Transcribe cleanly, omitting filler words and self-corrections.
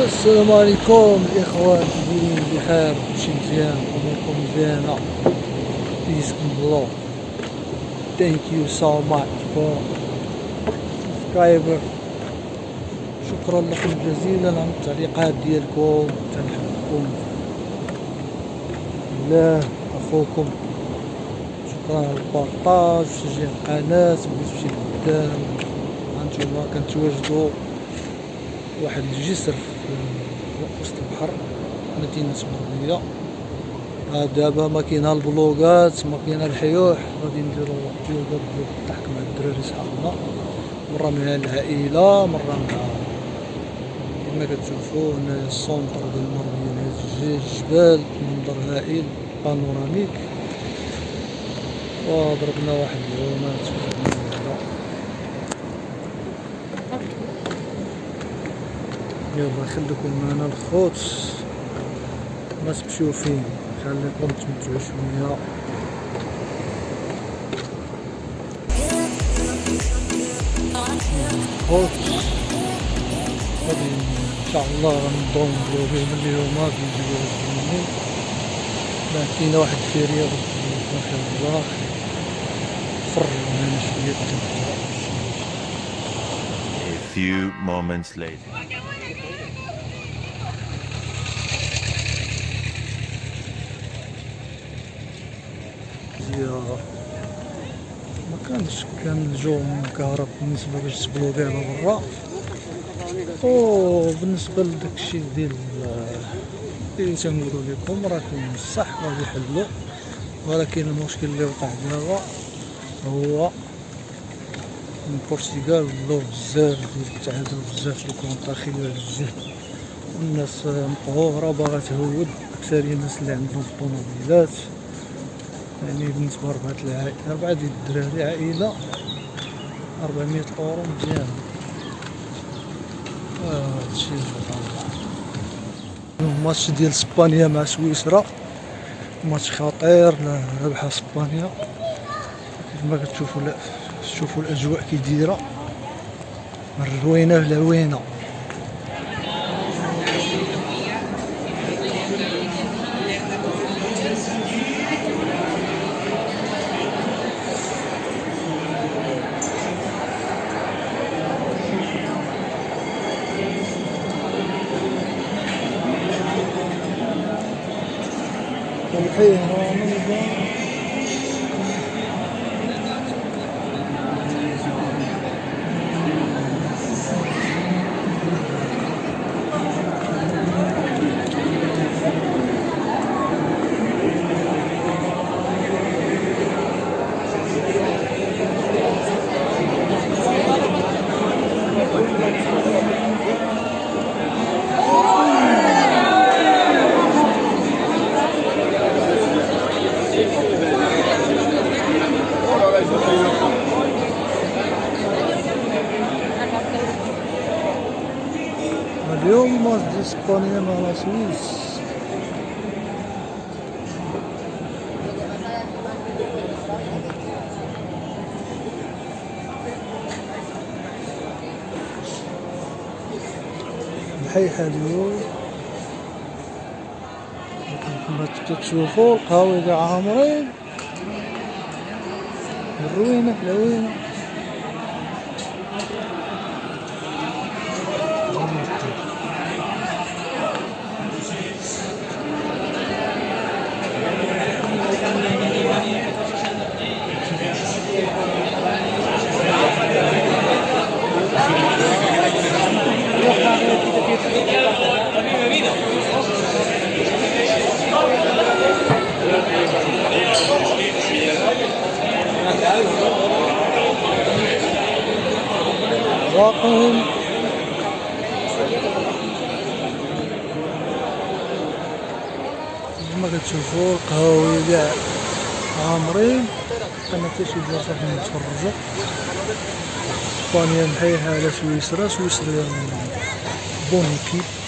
السلام عليكم الاخوان، كيدايرين بخير؟ كلشي مزيان؟ اموركم مزيانه؟ بيسكم الله. ثانك يو سو ماتش فور سبسكرايبر. شكرا لكم جزيلا على التعليقات ديالكم، تنحبكم بالله. اخوكم شكرا على البارطاج وتشجيع القناه، بغيت تمشي لقدام. هانتوما كنتواجدوا واحد الجسر في وسط البحر، مدينة مربية. دابا ما كاينها البلوغات، ما كاينها الحيوح، غادي نديرو بلوغات ديال الضحك مع الدراري صحابنا، مرة مع العائلة، مرة مع كما كتشوفو هنايا السونطر ديال مربية، نهاية الجبال، منظر هائل بانوراميك. وضربنا واحد العومات يلا خليكم معنا الخوت، ما تمشيو فين، خليكم تمتعوا شويه. الخوت غادي ان شاء الله غنبداو نديرو بهم اليومات نديرو اليومين. كاينه واحد الفيريا في اخر البلاص، فرجونا هنا شويه. A few moments later. زيارة ما كان الجو مكهرب بالنسبة باش تبلوغي على برا، وبالنسبة لداكشي ديال اللي تنقولو لكم راه كاين بصح غادي يحلو، ولكن المشكل اللي وقع دابا هو من البرتغال ولاو بزاف ديال التعادل، بزاف لو كونطاخي على الجهد، والناس مقهورة باغا تهود. أكثرية الناس اللي عندهم الطوموبيلات، يعني بالنسبة لأربعة ديال الدراري عائلة 400 أورو مزيان. هادشي اليوم ماتش ديال اسبانيا مع سويسرا، ماتش خطير، ربحها اسبانيا كيفما كتشوفوا. شوفوا الاجواء كي دايره، الروينه في العوينه. اليوم ماتش ديال اسبانيا مع سويس. الحيحة اليوم كما تشوفوا القهاوي كاع عامرين، الروينة في العوينة. رقم كما كتشوفوا القهاوي كاع عامرين، انا حتى شي بلاصه فين نتفرجوا. اسبانيا محيحه على سويسرا، سويسرا بون ايكيب.